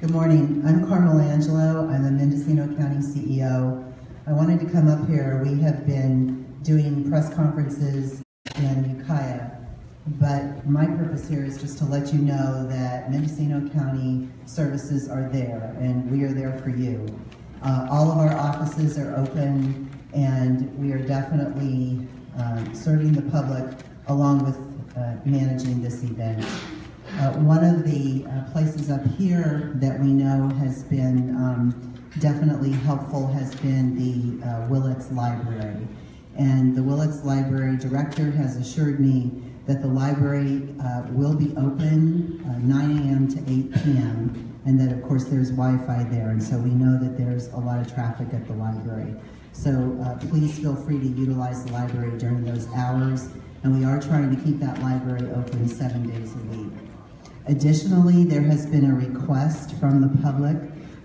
Good morning. I'm Cardinal Angelo. I'm the Mendocino County CEO. I wanted to come up here. We have been doing press conferences in Ukiah, but my purpose here is just to let you know that Mendocino County services are there, and we are there for you. All of our offices are open, and we are definitely serving the public along with managing this event. One of the places up here that we know has been definitely helpful has been the Willits Library. And the Willits Library director has assured me that the library will be open 9 a.m. to 8 p.m. and that of course there's Wi-Fi there, and so we know that there's a lot of traffic at the library. So please feel free to utilize the library during those hours, and we are trying to keep that library open 7 days a week. Additionally, there has been a request from the public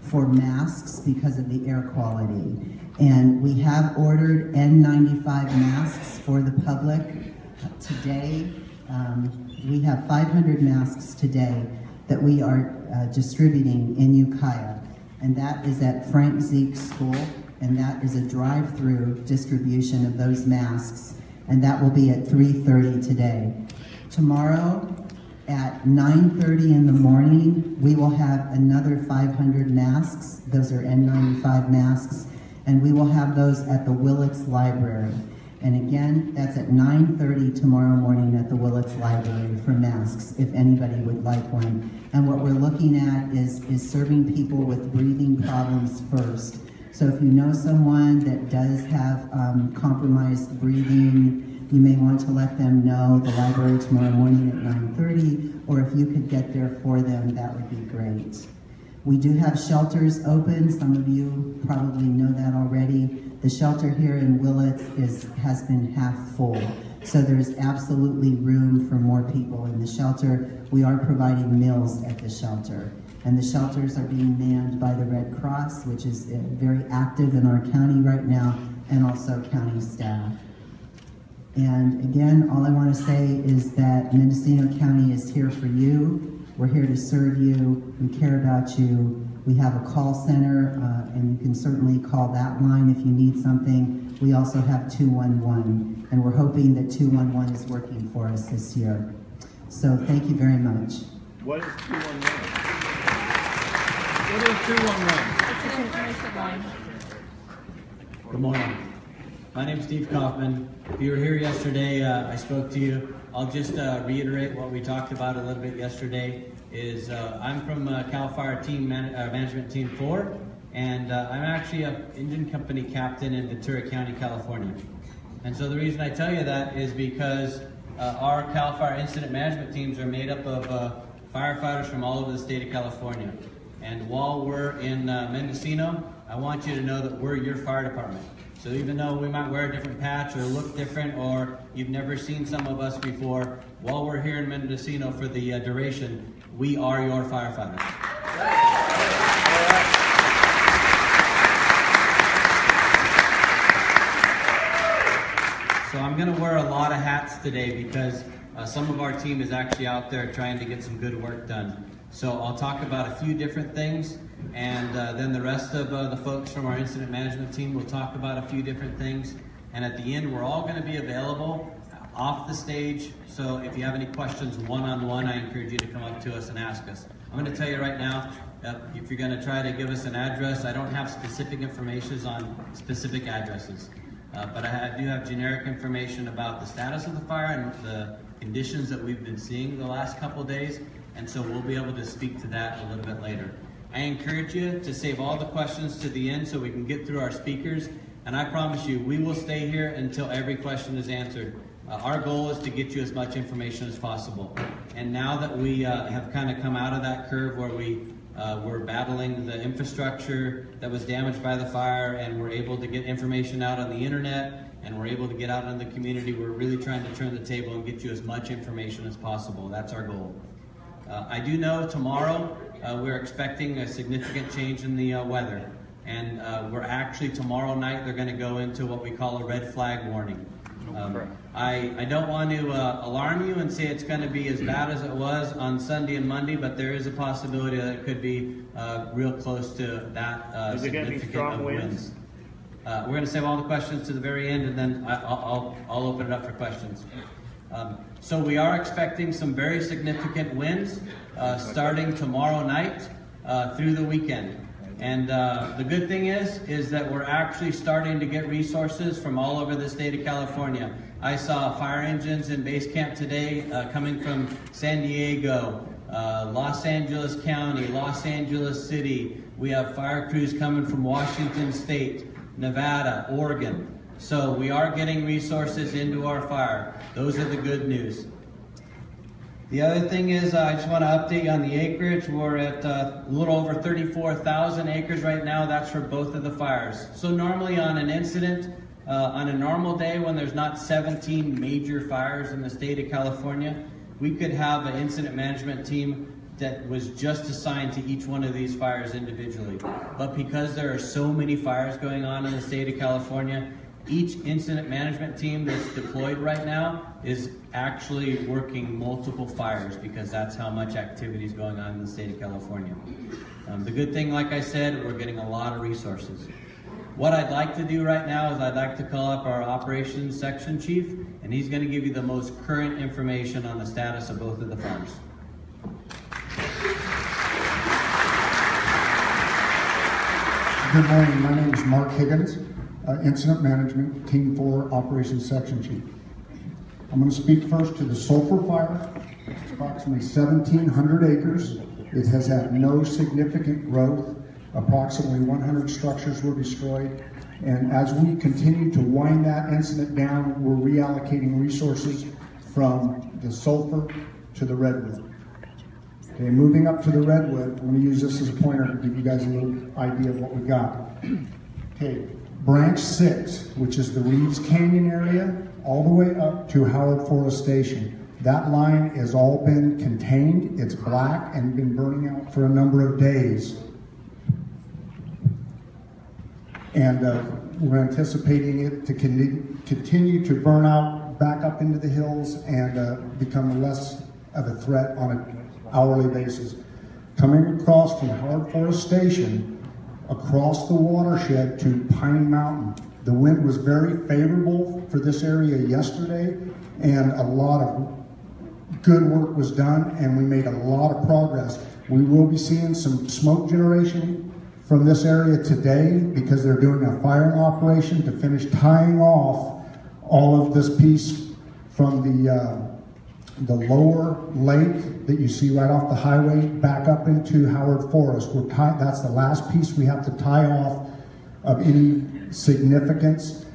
for masks because of the air quality. And we have ordered N95 masks for the public today. We have 500 masks today that we are distributing in Ukiah. And that is at Frank Zeke School, and that is a drive-through distribution of those masks. And that will be at 3:30 today. Tomorrow, at 9:30 in the morning, we will have another 500 masks. Those are N95 masks, and we will have those at the Willits Library. And again, that's at 9:30 tomorrow morning at the Willits Library for masks, if anybody would like one. And what we're looking at is serving people with breathing problems first. So if you know someone that does have compromised breathing, you may want to let them know the library tomorrow morning at 9:30, or if you could get there for them, that would be great. We do have shelters open. Some of you probably know that already. The shelter here in Willits has been half full, so there's absolutely room for more people in the shelter. We are providing meals at the shelter, and the shelters are being manned by the Red Cross, which is very active in our county right now, and also county staff. And again, all I want to say is that Mendocino County is here for you. We're here to serve you. We care about you. We have a call center, and you can certainly call that line if you need something. We also have 211, and we're hoping that 211 is working for us this year. So thank you very much. What is 211? What is 211? It's an information line. Good morning. My name is Steve Kaufman. If you were here yesterday, I spoke to you. I'll just reiterate what we talked about a little bit yesterday. I'm from CAL FIRE team Management Team 4, and I'm actually an engine company captain in Ventura County, California. And so the reason I tell you that is because our CAL FIRE incident management teams are made up of firefighters from all over the state of California. And while we're in Mendocino, I want you to know that we're your fire department. So even though we might wear a different patch or look different, or you've never seen some of us before, while we're here in Mendocino for the duration, we are your firefighters. So I'm going to wear a lot of hats today because some of our team is actually out there trying to get some good work done. So I'll talk about a few different things, and then the rest of the folks from our incident management team will talk about a few different things. And at the end, we're all going to be available off the stage. So if you have any questions one-on-one, I encourage you to come up to us and ask us. I'm going to tell you right now, if you're going to try to give us an address, I don't have specific information on specific addresses. But I do have generic information about the status of the fire and the conditions that we've been seeing the last couple of days. And so we'll be able to speak to that a little bit later. I encourage you to save all the questions to the end so we can get through our speakers. And I promise you, we will stay here until every question is answered. Our goal is to get you as much information as possible. And now that we have kind of come out of that curve where we were battling the infrastructure that was damaged by the fire, and we're able to get information out on the internet, and we're able to get out in the community, we're really trying to turn the table and get you as much information as possible. That's our goal. I do know tomorrow we're expecting a significant change in the weather, and we're actually tomorrow night they're going to go into what we call a red flag warning. I don't want to alarm you and say it's going to be as bad as it was on Sunday and Monday, but there is a possibility that it could be real close to that Is it going to be significant strong of winds. We're going to save all the questions to the very end, and then I'll open it up for questions. So we are expecting some very significant winds starting tomorrow night through the weekend. And the good thing is that we're actually starting to get resources from all over the state of California. I saw fire engines in base camp today coming from San Diego, Los Angeles County, Los Angeles City. We have fire crews coming from Washington State, Nevada, Oregon. So we are getting resources into our fire. Those are the good news. The other thing is, I just want to update you on the acreage. We're at a little over 34,000 acres right now. That's for both of the fires. So normally on an incident, on a normal day when there's not 17 major fires in the state of California, we could have an incident management team that was just assigned to each one of these fires individually. But because there are so many fires going on in the state of California, each incident management team that's deployed right now is actually working multiple fires because that's how much activity is going on in the state of California. The good thing, like I said, we're getting a lot of resources. What I'd like to do right now is I'd like to call up our operations section chief, and he's going to give you the most current information on the status of both of the fires. Good morning, my name is Mark Higgins, Incident Management, Team 4, Operations Section Chief. I'm going to speak first to the sulfur fire. It's approximately 1,700 acres. It has had no significant growth. Approximately 100 structures were destroyed. And as we continue to wind that incident down, we're reallocating resources from the sulfur to the redwood. Okay, moving up to the redwood, I'm going to use this as a pointer to give you guys a little idea of what we got. Okay, branch 6, which is the Reeves Canyon area, all the way up to Howard Forest Station. That line has all been contained. It's black and been burning out for a number of days. And we're anticipating it to continue to burn out back up into the hills and become less of a threat on an hourly basis. Coming across from Howard Forest Station, across the watershed to Pine Mountain. The wind was very favorable for this area yesterday, and a lot of good work was done, and we made a lot of progress. We will be seeing some smoke generation from this area today because they're doing a firing operation to finish tying off all of this piece from the lower lake that you see right off the highway back up into Howard Forest. That's the last piece we have to tie off of any significance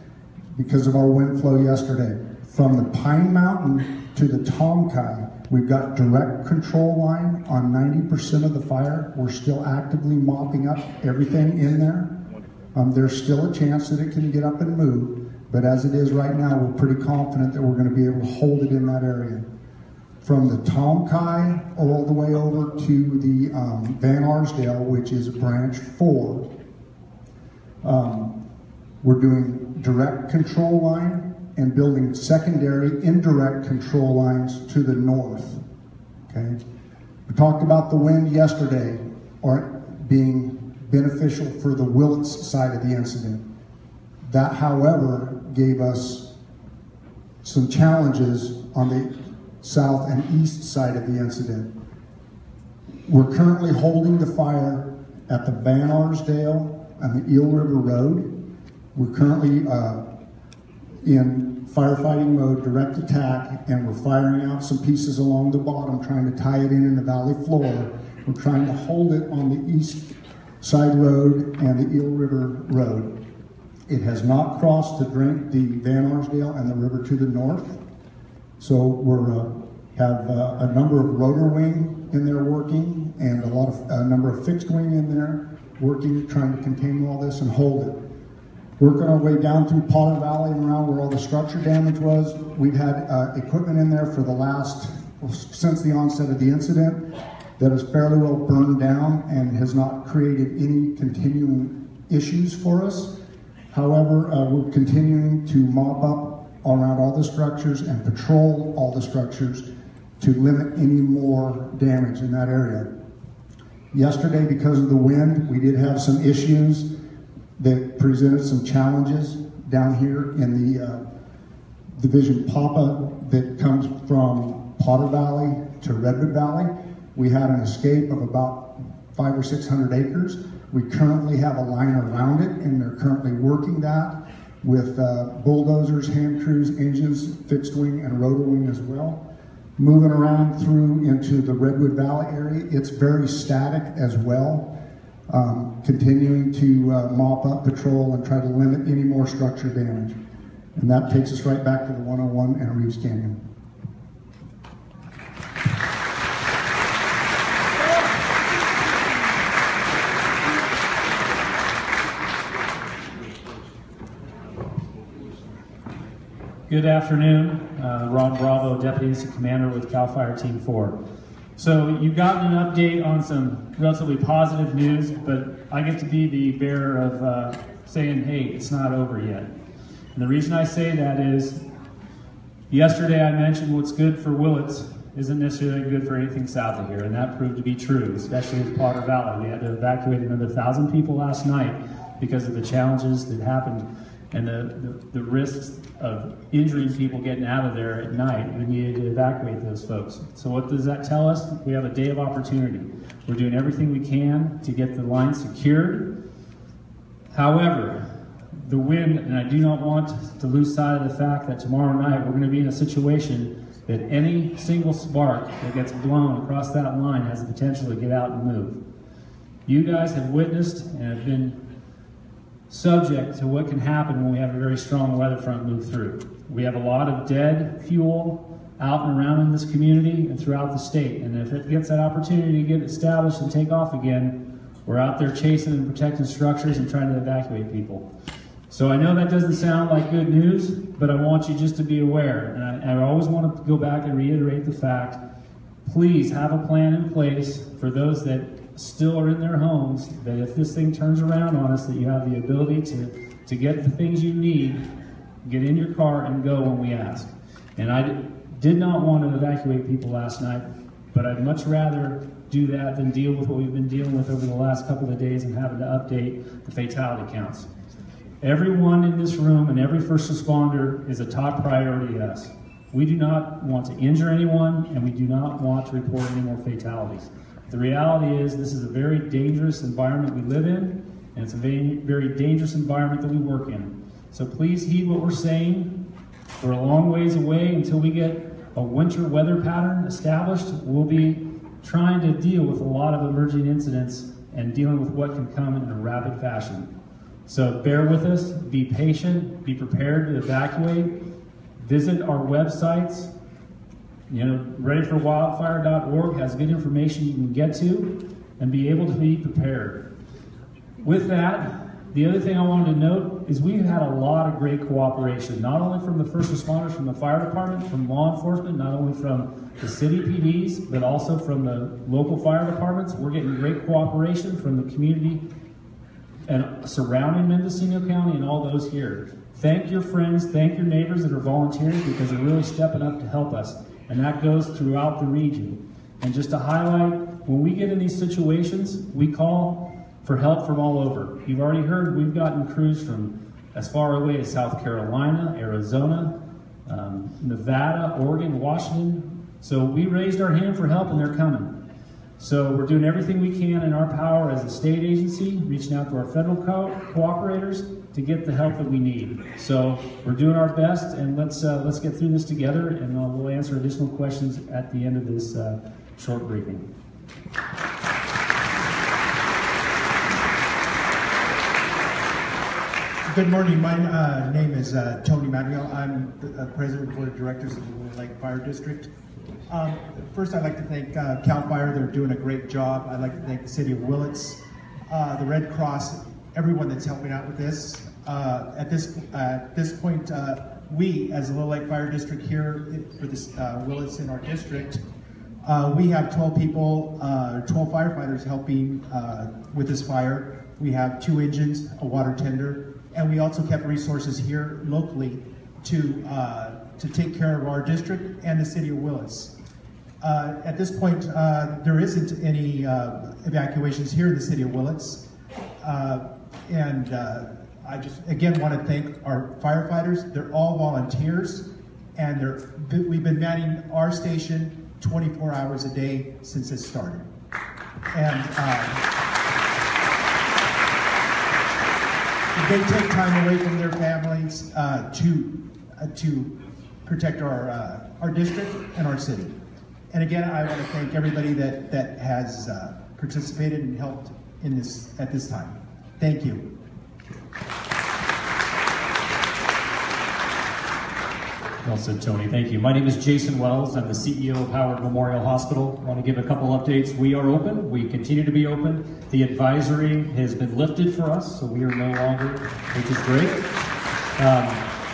because of our wind flow yesterday. From the Pine Mountain to the Tomkai, we've got direct control line on 90% of the fire. We're still actively mopping up everything in there. There's still a chance that it can get up and move, but as it is right now, we're pretty confident that we're going to be able to hold it in that area. From the Tomkai all the way over to the Van Arsdale, which is branch 4, we're doing direct control line and building secondary indirect control lines to the north. Okay, we talked about the wind yesterday, or being beneficial for the Willits side of the incident. That, however, gave us some challenges on the south and east side of the incident. We're currently holding the fire at the Van Arsdale and the Eel River Road. We're currently in firefighting mode, direct attack, and we're firing out some pieces along the bottom, trying to tie it in the valley floor. We're trying to hold it on the east side road and the Eel River Road. It has not crossed the Van Arsdale and the river to the north. So we have a number of rotor wing in there working, and a number of fixed wing in there working, trying to contain all this and hold it. Working our way down through Potter Valley and around where all the structure damage was. We've had equipment in there for since the onset of the incident that is fairly well burned down and has not created any continuing issues for us. However, we're continuing to mop up around all the structures and patrol all the structures to limit any more damage in that area. Yesterday, because of the wind, we did have some issues that presented some challenges down here in the Division Papa that comes from Potter Valley to Redwood Valley. We had an escape of about 500 or 600 acres. We currently have a line around it, and they're currently working that with bulldozers, hand crews, engines, fixed wing and rotor wing as well. Moving around through into the Redwood Valley area, it's very static as well. Continuing to mop up, patrol, and try to limit any more structure damage. And that takes us right back to the 101 and Reeves Canyon. Good afternoon, Ron Bravo, Deputy Incident Commander with CAL FIRE Team 4. So you've gotten an update on some relatively positive news, but I get to be the bearer of saying, hey, it's not over yet. And the reason I say that is, yesterday I mentioned what's good for Willits isn't necessarily good for anything south of here, and that proved to be true, especially with Potter Valley. We had to evacuate another 1,000 people last night because of the challenges that happened and the risks of injuring people getting out of there at night. We needed to evacuate those folks. So what does that tell us? We have a day of opportunity. We're doing everything we can to get the line secured. However, the wind, and I do not want to lose sight of the fact that tomorrow night we're going to be in a situation that any single spark that gets blown across that line has the potential to get out and move. You guys have witnessed and have been subject to what can happen when we have a very strong weather front move through. We have a lot of dead fuel out and around in this community and throughout the state, and if it gets that opportunity to get established and take off again, we're out there chasing and protecting structures and trying to evacuate people. So I know that doesn't sound like good news, but I want you just to be aware, and I always want to go back and reiterate the fact, please have a plan in place for those that still are in their homes, that if this thing turns around on us, that you have the ability to get the things you need, get in your car and go when we ask. And I did not want to evacuate people last night, but I'd much rather do that than deal with what we've been dealing with over the last couple of days and having to update the fatality counts. Everyone in this room and every first responder is a top priority to us. We do not want to injure anyone, and we do not want to report any more fatalities. The reality is this is a very dangerous environment we live in, and it's a very, very dangerous environment that we work in. So please heed what we're saying. We're a long ways away until we get a winter weather pattern established. We'll be trying to deal with a lot of emerging incidents and dealing with what can come in a rapid fashion. So bear with us, be patient, be prepared to evacuate, visit our websites. readyforwildfire.org has good information you can get to and be able to be prepared. With that, the other thing I wanted to note is we've had a lot of great cooperation, not only from the first responders, from the fire department, from law enforcement, not only from the city PDs, but also from the local fire departments. We're getting great cooperation from the community and surrounding Mendocino County and all those here. Thank your friends, thank your neighbors that are volunteers, because they're really stepping up to help us. And that goes throughout the region. And just to highlight, when we get in these situations, we call for help from all over. You've already heard we've gotten crews from as far away as South Carolina, Arizona, Nevada, Oregon, Washington. So we raised our hand for help, and they're coming. So we're doing everything we can in our power as a state agency, reaching out to our federal cooperators to get the help that we need. So we're doing our best, and let's get through this together, and we'll answer additional questions at the end of this short briefing. Good morning. My name is Tony Manuel. I'm the President of the Board of Directors of the Little Lake Fire District. First, I'd like to thank CAL FIRE. They're doing a great job. I'd like to thank the City of Willits, the Red Cross, everyone that's helping out with this. At this point, we, as the Little Lake Fire District here for this Willits in our district, we have 12 people, 12 firefighters helping with this fire. We have 2 engines, a water tender, and we also kept resources here locally to take care of our district and the city of Willits. At this point, there isn't any evacuations here in the city of Willits. I just, again, want to thank our firefighters. They're all volunteers, and we've been manning our station 24 hours a day since it started. And they take time away from their families to protect our district and our city. And again, I want to thank everybody that has participated and helped in this at this time. Thank you. Well said, Tony. Thank you. My name is Jason Wells. I'm the CEO of Howard Memorial Hospital. I want to give a couple updates. We are open. We continue to be open. The advisory has been lifted for us, so we are no longer, which is great.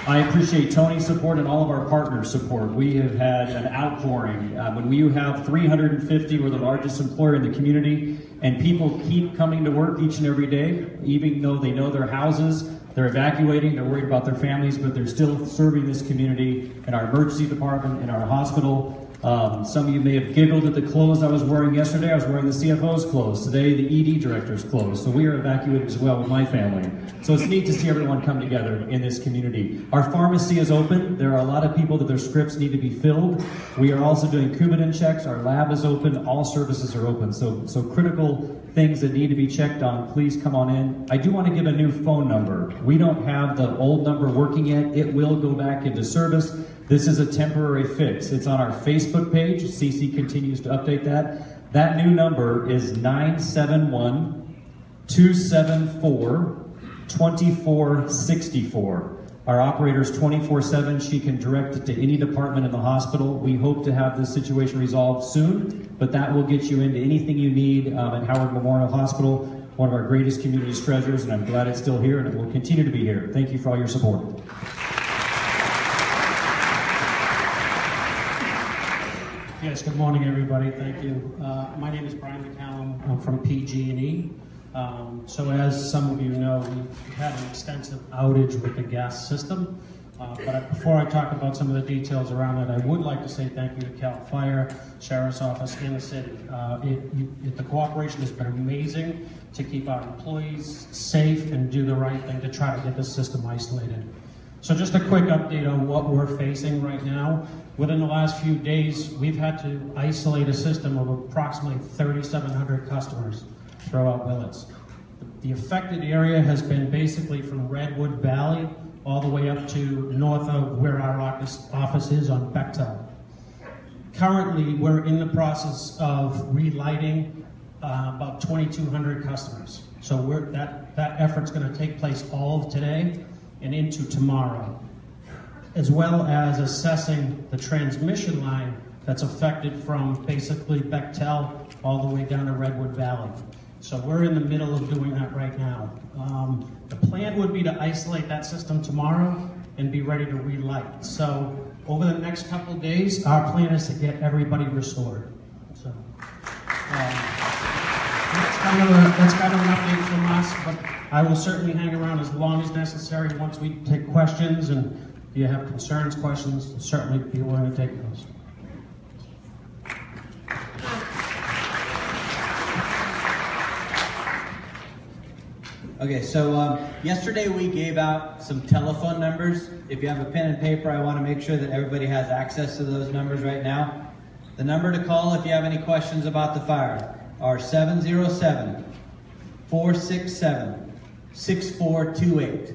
I appreciate Tony's support and all of our partners' support. We have had an outpouring. When you have 350, we're the largest employer in the community, and people keep coming to work each and every day, even though they know their houses, they're evacuating, they're worried about their families, but they're still serving this community in our emergency department, in our hospital. Some of you may have giggled at the clothes I was wearing yesterday. I was wearing the CFO's clothes. Today, the ED director's clothes. So we are evacuated as well with my family. So it's neat to see everyone come together in this community. Our pharmacy is open. There are a lot of people that their scripts need to be filled. We are also doing Coumadin checks. Our lab is open. All services are open. So critical things that need to be checked on, please come on in. I do want to give a new phone number. We don't have the old number working yet. It will go back into service. This is a temporary fix. It's on our Facebook page. CC continues to update that. That new number is 971-274-2464. Our operator's 24/7. She can direct it to any department in the hospital. We hope to have this situation resolved soon, but that will get you into anything you need at Howard Memorial Hospital, one of our greatest community treasures, and I'm glad it's still here and it will continue to be here. Thank you for all your support. Yes, good morning, everybody. Thank you. My name is Brian McCallum. I'm from PG&E. So as some of you know, we've had an extensive outage with the gas system. But before I talk about some of the details around it, I would like to say thank you to CAL FIRE, Sheriff's Office, and the city. The cooperation has been amazing to keep our employees safe and do the right thing to try to get the system isolated. So just a quick update on what we're facing right now. Within the last few days, we've had to isolate a system of approximately 3,700 customers throughout Willits. The affected area has been basically from Redwood Valley all the way up to north of where our office is on Bechtel. Currently, we're in the process of relighting about 2,200 customers. So that effort's going to take place all of today and into tomorrow, as well as assessing the transmission line that's affected from basically Bechtel all the way down to Redwood Valley. So we're in the middle of doing that right now. The plan would be to isolate that system tomorrow and be ready to relight. So over the next couple of days, our plan is to get everybody restored. So that's kind of an update from us, but I will certainly hang around as long as necessary once we take questions, and if you have concerns, questions, certainly be willing to take those. Okay, so yesterday we gave out some telephone numbers. If you have a pen and paper, I want to make sure that everybody has access to those numbers right now. The number to call if you have any questions about the fire are 707-467-6428.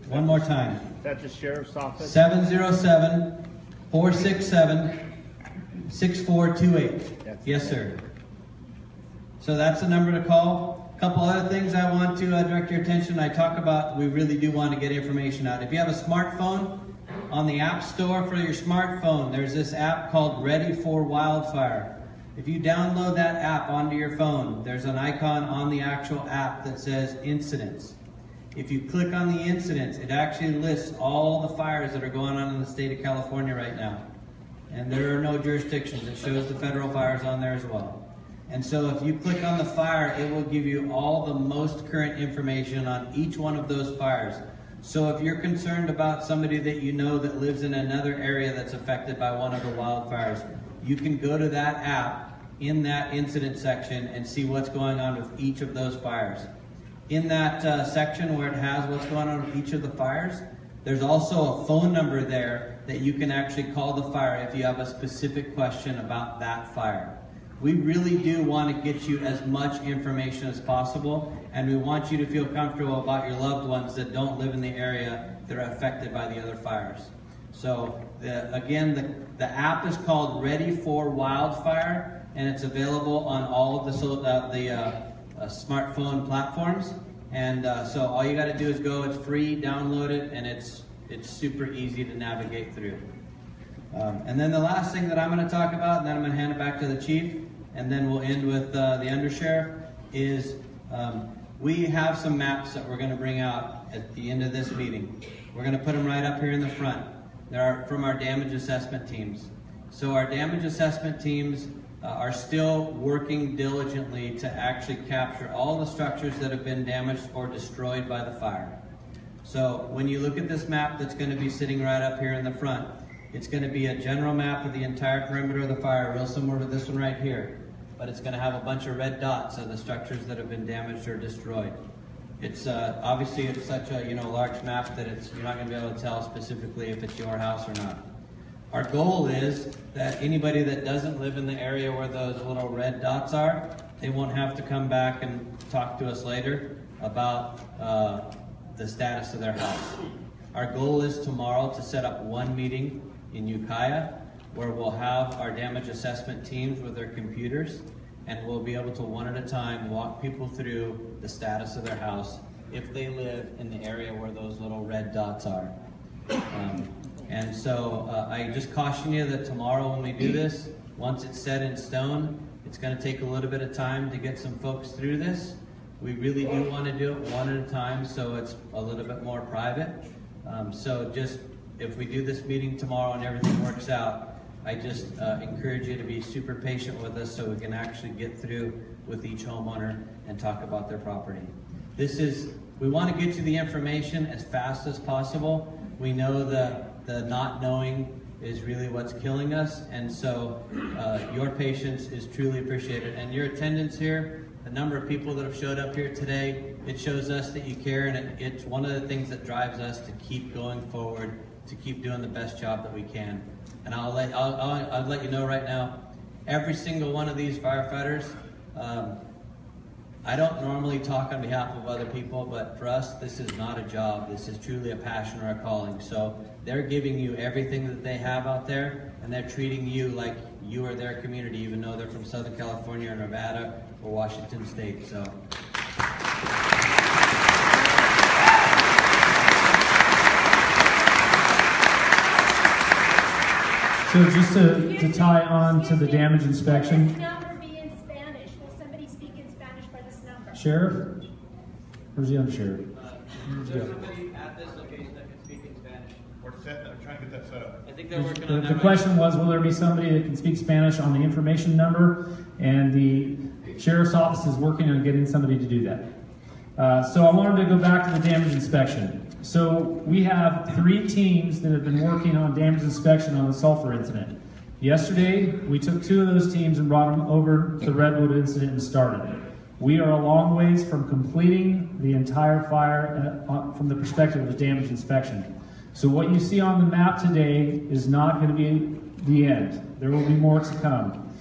One more time. Is that the sheriff's office? 707-467-6428. Yes, sir. So that's the number to call. A couple other things I want to direct your attention. I talk about we really do want to get information out. If you have a smartphone, on the App Store for your smartphone, there's this app called Ready for Wildfire. If you download that app onto your phone, there's an icon on the actual app that says Incidents. If you click on the incidents, it actually lists all the fires that are going on in the state of California right now. And there are no jurisdictions. It shows the federal fires on there as well. And so if you click on the fire, it will give you all the most current information on each one of those fires. So if you're concerned about somebody that you know that lives in another area that's affected by one of the wildfires, you can go to that app in that incident section and see what's going on with each of those fires. In that section where it has what's going on with each of the fires, there's also a phone number there that you can actually call the fire if you have a specific question about that fire. We really do want to get you as much information as possible, and we want you to feel comfortable about your loved ones that don't live in the area that are affected by the other fires. So again, the app is called Ready for Wildfire, and it's available on all of the smartphone platforms. And so all you got to do is go. It's free. Download it, and it's super easy to navigate through. And then the last thing that I'm going to talk about, and then I'm going to hand it back to the chief, and then we'll end with the undersheriff, is we have some maps that we're going to bring out at the end of this meeting. We're going to put them right up here in the front. They're from our damage assessment teams. So our damage assessment teams are still working diligently to actually capture all the structures that have been damaged or destroyed by the fire. So when you look at this map that's going to be sitting right up here in the front, it's going to be a general map of the entire perimeter of the fire, real similar to this one right here. But it's going to have a bunch of red dots of the structures that have been damaged or destroyed. It's obviously it's such a large map that you're not going to be able to tell specifically if it's your house or not. Our goal is that anybody that doesn't live in the area where those little red dots are, they won't have to come back and talk to us later about the status of their house. Our goal is tomorrow to set up one meeting in Ukiah where we'll have our damage assessment teams with their computers, and we'll be able to one at a time walk people through the status of their house if they live in the area where those little red dots are. And so I just caution you that tomorrow when we do this, once it's set in stone, it's going to take a little bit of time to get some folks through this. We really do want to do it one at a time, so it's a little bit more private. So just if we do this meeting tomorrow and everything works out, I just encourage you to be super patient with us so we can actually get through with each homeowner and talk about their property. We want to get you the information as fast as possible. We know the not knowing is really what's killing us, and so your patience is truly appreciated. And your attendance here, the number of people that have showed up here today, it shows us that you care, and it's one of the things that drives us to keep going forward, to keep doing the best job that we can. And I'll let you know right now, every single one of these firefighters, I don't normally talk on behalf of other people, but for us, this is not a job. This is truly a passion or a calling. So they're giving you everything that they have out there, and they're treating you like you are their community, even though they're from Southern California or Nevada or Washington State. So. So just to tie on to the damage inspection. Will this number be in Spanish? Will somebody speak in Spanish for this number? Sheriff? Where's the undersheriff? There's somebody at this location that can speak in Spanish. We're trying to get that set up. I think they're working on that. The question was, will there be somebody that can speak Spanish on the information number? And the sheriff's office is working on getting somebody to do that. So I wanted to go back to the damage inspection. So we have 3 teams that have been working on damage inspection on the sulfur incident. Yesterday, we took 2 of those teams and brought them over to the Redwood incident and started it. We are a long ways from completing the entire fire from the perspective of damage inspection. So what you see on the map today is not going to be the end. There will be more to come.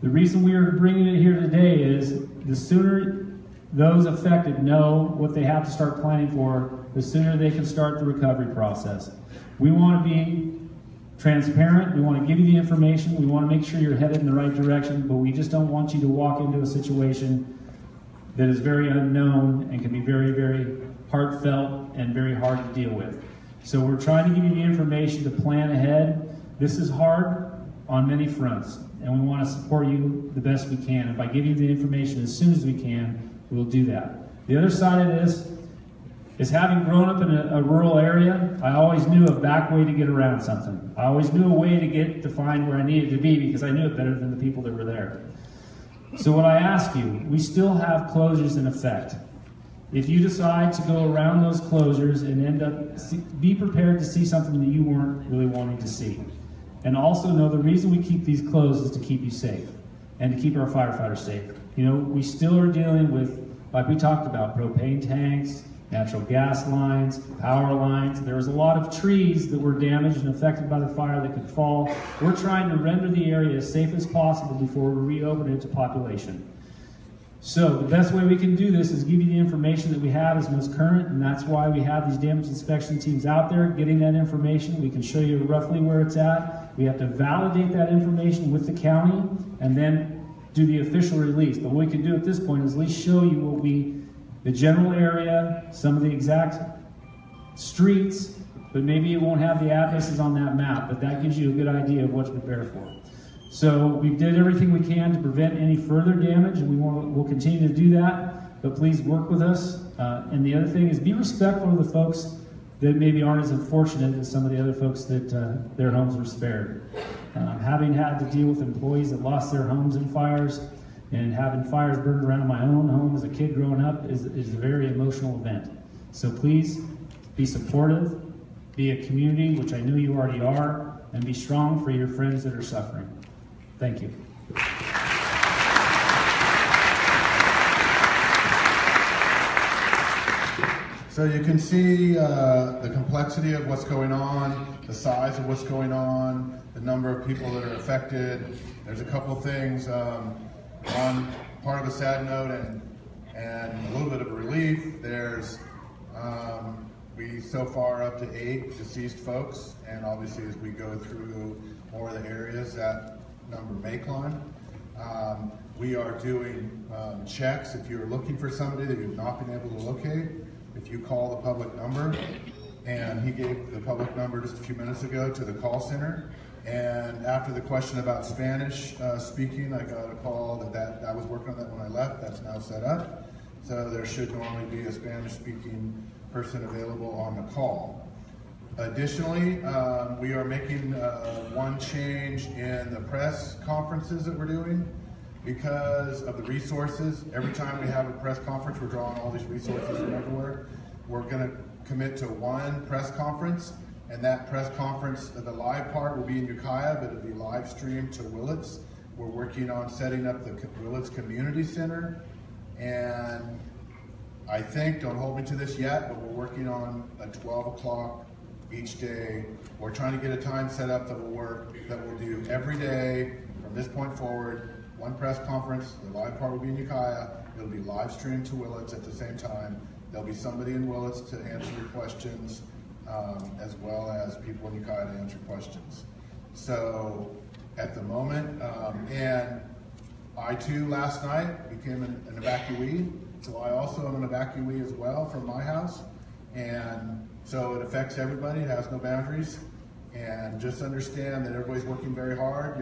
The reason we are bringing it here today is the sooner those affected know what they have to start planning for, the sooner they can start the recovery process. We want to be transparent. We want to give you the information. We want to make sure you're headed in the right direction, but we just don't want you to walk into a situation that is very unknown and can be very, very heartfelt and very hard to deal with. So we're trying to give you the information to plan ahead. This is hard on many fronts, and we want to support you the best we can. And by giving you the information as soon as we can, we'll do that. The other side of this is, having grown up in a rural area, I always knew a back way to get around something. I always knew a way to find where I needed to be because I knew it better than the people that were there. So what I ask you, we still have closures in effect. If you decide to go around those closures and end up, be prepared to see something that you weren't really wanting to see. And also know the reason we keep these closed is to keep you safe and to keep our firefighters safe. You know, we still are dealing with, like we talked about, propane tanks, natural gas lines, power lines. There was a lot of trees that were damaged and affected by the fire that could fall. We're trying to render the area as safe as possible before we reopen it to population. So the best way we can do this is give you the information that we have as most current, and that's why we have these damage inspection teams out there getting that information. We can show you roughly where it's at. We have to validate that information with the county and then do the official release. But what we can do at this point is at least show you what the general area, some of the exact streets, but maybe it won't have the addresses on that map, but that gives you a good idea of what to prepare for. So we did everything we can to prevent any further damage, and we'll continue to do that, but please work with us. And the other thing is be respectful of the folks that maybe aren't as unfortunate as some of the other folks that their homes were spared. Having had to deal with employees that lost their homes in fires, and having fires burned around my own home as a kid growing up is a very emotional event. So please be supportive, be a community, which I know you already are, and be strong for your friends that are suffering. Thank you. So you can see the complexity of what's going on, the size of what's going on, the number of people that are affected. There's a couple things on part of a sad note and a little bit of a relief. There's we so far up to 8 deceased folks, and obviously as we go through more of the areas, that number may climb. We are doing checks. If you're looking for somebody that you've not been able to locate, if you call the public number, and he gave the public number just a few minutes ago to the call center, and after the question about Spanish speaking, I got a call that I was working on that when I left. That's now set up. So there should normally be a Spanish speaking person available on the call. Additionally, we are making one change in the press conferences that we're doing because of the resources. Every time we have a press conference, we're drawing all these resources from everywhere. We're going to commit to one press conference, and that press conference, the live part will be in Ukiah, but it'll be live streamed to Willits. We're working on setting up the Willits Community Center, and I think, don't hold me to this yet, but we're working on a 12 o'clock each day. We're trying to get a time set up that will work, that we'll do every day from this point forward. One press conference, the live part will be in Ukiah. It'll be live streamed to Willits at the same time. There'll be somebody in Willits to answer your questions, as well as people in Ukiah to answer questions. So at the moment, and I too last night became an evacuee. So I also am an evacuee as well from my house. And so it affects everybody, it has no boundaries. And just understand that everybody's working very hard.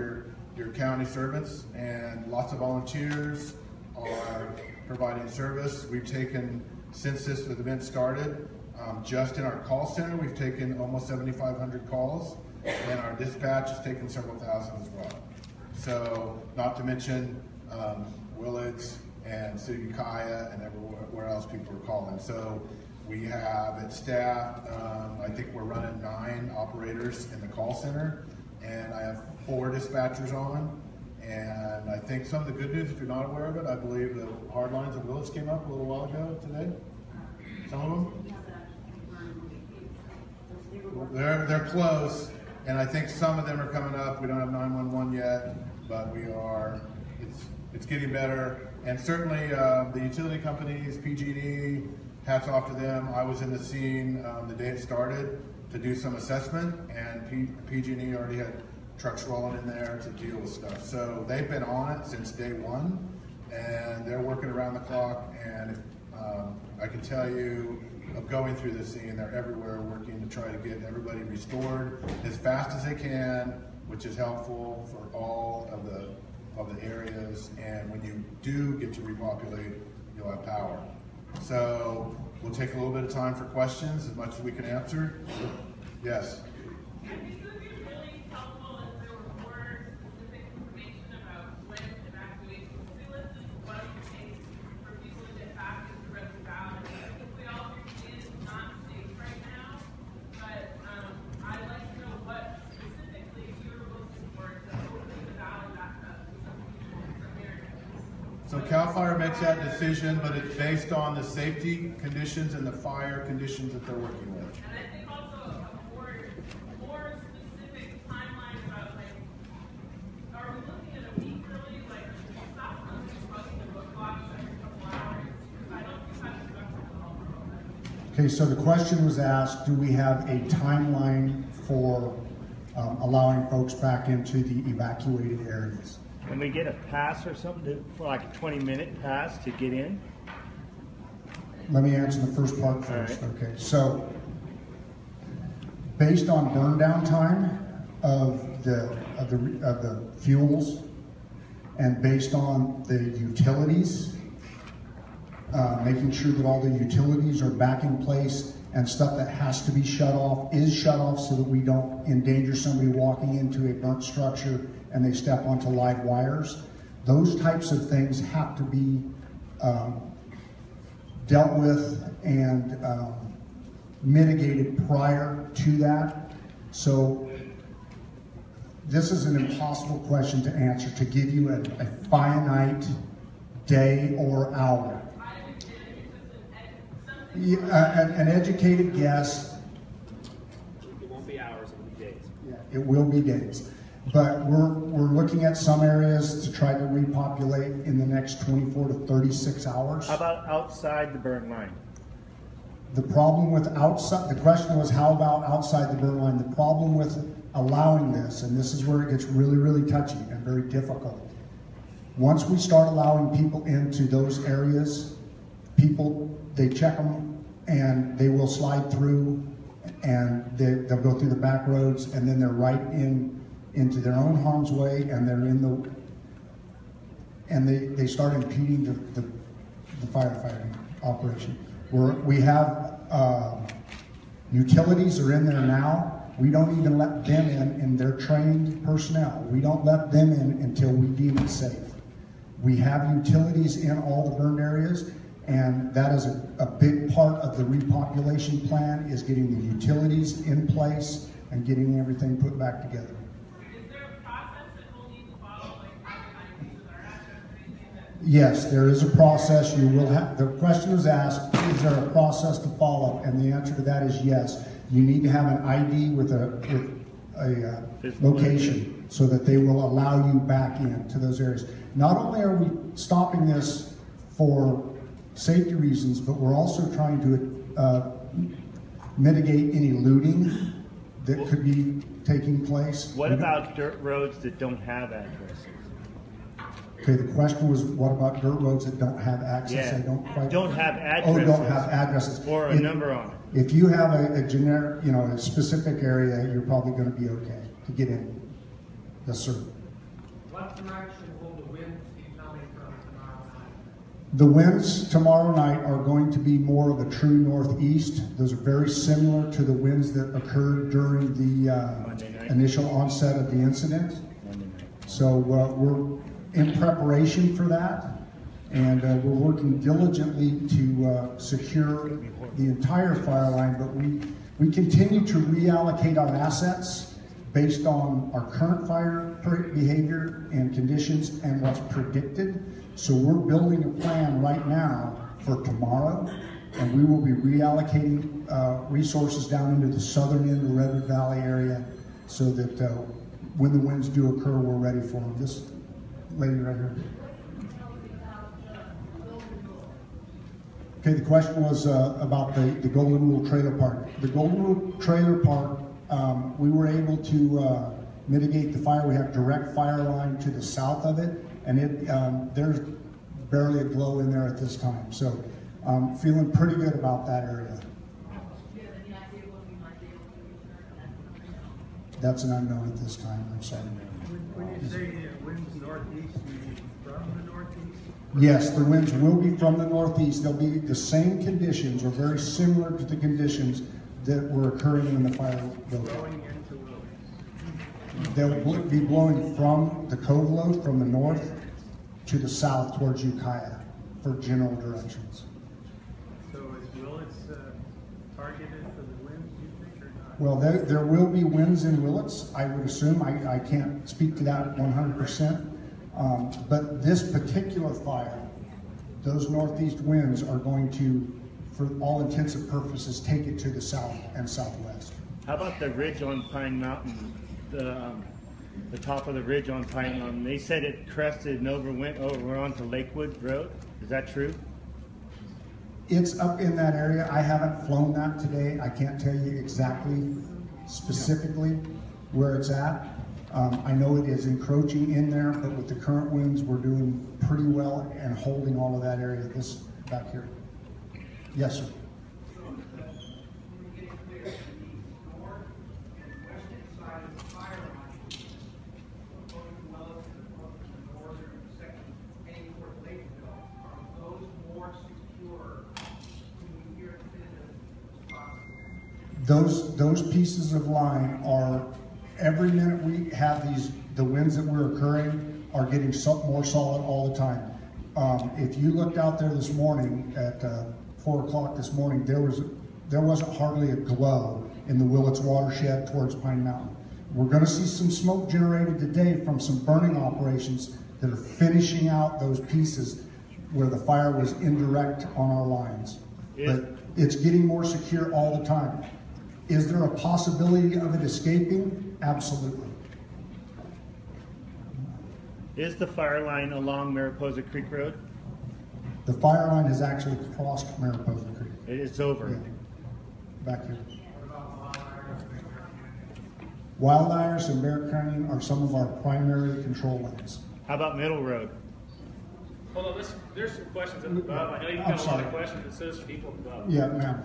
Your county servants and lots of volunteers are providing service. We've taken, since this event started, just in our call center, we've taken almost 7,500 calls, and our dispatch has taken several thousand as well. So, not to mention Willits and City of Ukiah and everywhere else people are calling. So we have it staffed. I think we're running 9 operators in the call center, and I have 4 dispatchers on. And I think some of the good news, if you're not aware of it, I believe the hard lines of Willits came up a little while ago today. Some of them? They're close, and I think some of them are coming up. We don't have 911 yet, but we are. It's getting better, and certainly the utility companies, PG&E, hats off to them. I was in the scene the day it started to do some assessment, and PG&E already had trucks rolling in there to deal with stuff. So they've been on it since day one, and they're working around the clock. And I can tell you, of going through the scene, they're everywhere working to try to get everybody restored as fast as they can, which is helpful for all of the areas. And when you do get to repopulate, you'll have power. So we'll take a little bit of time for questions, as much as we can answer. Yes. I think it would be really helpful if there were more specific information about when evacuation facilities, what it takes for people to get back into Red Valley. CAL FIRE makes that decision, but it's based on the safety conditions and the fire conditions that they're working with. And I think also a more specific timeline about like, are we looking at a week really? Like, stop us from the book box every couple hours? Because I don't think that's productive at all. Okay, so the question was asked, do we have a timeline for allowing folks back into the evacuated areas? Can we get a pass or something for like a 20-minute pass to get in? Let me answer the first part first. All right. Okay, so based on burn down time of the fuels and based on the utilities, making sure that all the utilities are back in place and stuff that has to be shut off is shut off so that we don't endanger somebody walking into a burnt structure and they step onto live wires. Those types of things have to be dealt with and mitigated prior to that. So this is an impossible question to answer, to give you a finite day or hour. An educated guess. It won't be hours, it will be days. Yeah, it will be days. But we're looking at some areas to try to repopulate in the next 24 to 36 hours. How about outside the burn line? The problem with outside, the question was how about outside the burn line? The problem with allowing this, and this is where it gets really, really touchy and very difficult. Once we start allowing people into those areas, they check them and they will slide through and they'll go through the back roads and then they're right into their own harm's way and they're they start impeding the firefighting operation. We have utilities are in there now. We don't even let them in, and they're trained personnel. We don't let them in until we deem it safe. We have utilities in all the burned areas, and that is a big part of the repopulation plan, is getting the utilities in place and getting everything put back together. Is there a process that we'll need to follow, like advertising with our address or anything that? Yes, there is a process. You will have. The question was asked: is there a process to follow? And the answer to that is yes. You need to have an ID with a location so that they will allow you back into those areas. Not only are we stopping this for safety reasons, but we're also trying to mitigate any looting that could be taking place. What about dirt roads that don't have addresses? Okay, the question was, what about dirt roads that don't have access? Yeah, They don't quite. don't have addresses. Oh, don't have addresses. Or a number on it. If you have a generic, a specific area, you're probably going to be okay to get in. Yes, sir. What direction will the winds be coming from tomorrow night? The winds tomorrow night are going to be more of a true northeast. Those are very similar to the winds that occurred during the initial onset of the incident. So we're in preparation for that, and we're working diligently to secure the entire fire line, but we continue to reallocate our assets based on our current fire behavior and conditions and what's predicted. So we're building a plan right now for tomorrow, and we will be reallocating resources down into the southern end of the Redwood Valley area so that when the winds do occur, we're ready for them. This lady right here. Okay, the question was about the Golden Rule Trailer Park. The Golden Rule Trailer Park, we were able to mitigate the fire. We have direct fire line to the south of it, and there's barely a glow in there at this time. So feeling pretty good about that area. That's an unknown at this time, I'm sorry. When you say winds northeast, you mean from the northeast? Yes, the winds will be from the northeast. They'll be the same conditions or very similar to the conditions that were occurring in the fire building. Going into They'll be blowing from the Cove Load from the north to the south towards Ukiah for general directions. So is Willits targeted for the winds, you think, or not? Well, there will be winds in Willits, I would assume. I can't speak to that 100%. But this particular fire those northeast winds are going to, for all intents and purposes, take it to the south and southwest. How about the ridge on Pine Mountain? The top of the ridge on Pine Mountain. They said it crested and went over onto Lakewood Road. Is that true? It's up in that area. I haven't flown that today. I can't tell you exactly, specifically where it's at. I know it is encroaching in there, but with the current winds, we're doing pretty well and holding all of that area this back here. Yes, sir. Those pieces of line are, every minute we have the winds that were occurring are getting more solid all the time. If you looked out there this morning at 4 o'clock this morning, there wasn't hardly a glow in the Willits watershed towards Pine Mountain. We're going to see some smoke generated today from some burning operations that are finishing out those pieces where the fire was indirect on our lines. But it's getting more secure all the time. Is there a possibility of it escaping? Absolutely. Is the fire line along Mariposa Creek Road? The fire line has actually crossed Mariposa Creek. It's over. Yeah. Back here. Wild Iris and Bear Canyon are some of our primary control lanes. How about Middle Road? Hold on, there's some questions up above. I know you've got a lot of questions, but so there's people above. Yeah, ma'am.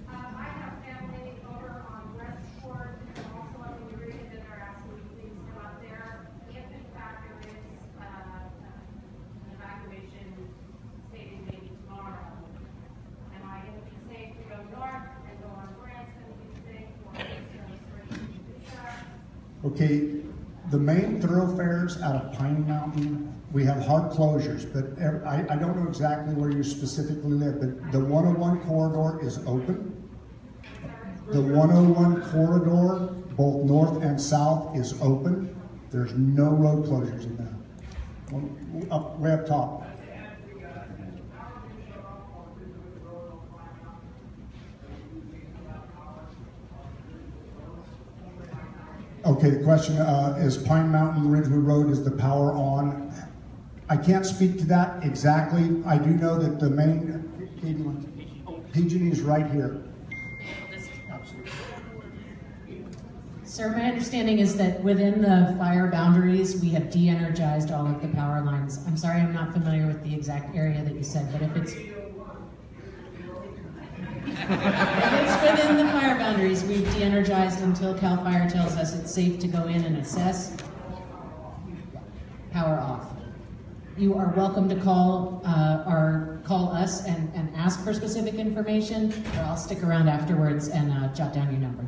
I have family over on Westport and also up in Eureka that are asking me please go out there. If in fact there is an evacuation stated maybe tomorrow, am I going to be safe to go north and go on Branson? Going to be safe or Okay, the main thoroughfares out of Pine Mountain, we have hard closures, but I don't know exactly where you specifically live, but the 101 corridor is open. The 101 corridor, both north and south, is open. There's no road closures in that. Way up top. Okay, the question is Pine Mountain Ridgeway Road, is the power on? I can't speak to that exactly. I do know that the main PG&E is right here. Absolutely. Sir, my understanding is that within the fire boundaries, we have de-energized all of the power lines. I'm sorry, I'm not familiar with the exact area that you said, but if it's within the fire boundaries, we've de-energized until CAL FIRE tells us it's safe to go in and assess. Power off. You are welcome to call us and ask for specific information, or I'll stick around afterwards and jot down your number.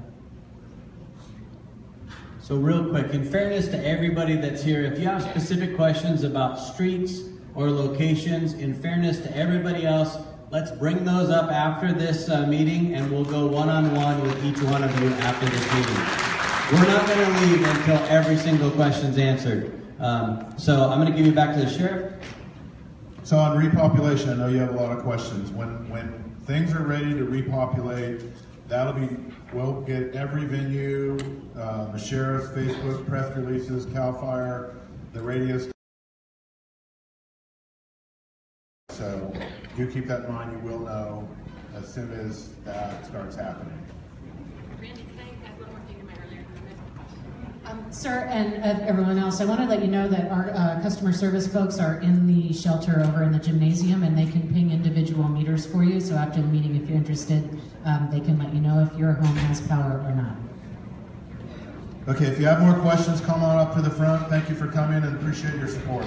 So real quick, in fairness to everybody that's here, if you have specific questions about streets or locations, in fairness to everybody else, let's bring those up after this meeting, and we'll go one-on-one with each one of you after this meeting. We're not going to leave until every single question's answered. So I'm going to give you back to the sheriff. So on repopulation, I know you have a lot of questions. When things are ready to repopulate, we'll get every venue, the sheriff's Facebook, press releases, CAL FIRE, the radio station. So do keep that in mind. You will know as soon as that starts happening. Randy, can I add one more thing to my earlier comment? Sir, and everyone else, I want to let you know that our customer service folks are in the shelter over in the gymnasium, and they can ping individual meters for you. So after the meeting, if you're interested, they can let you know if your home has power or not. Okay, if you have more questions, come on up to the front. Thank you for coming and appreciate your support.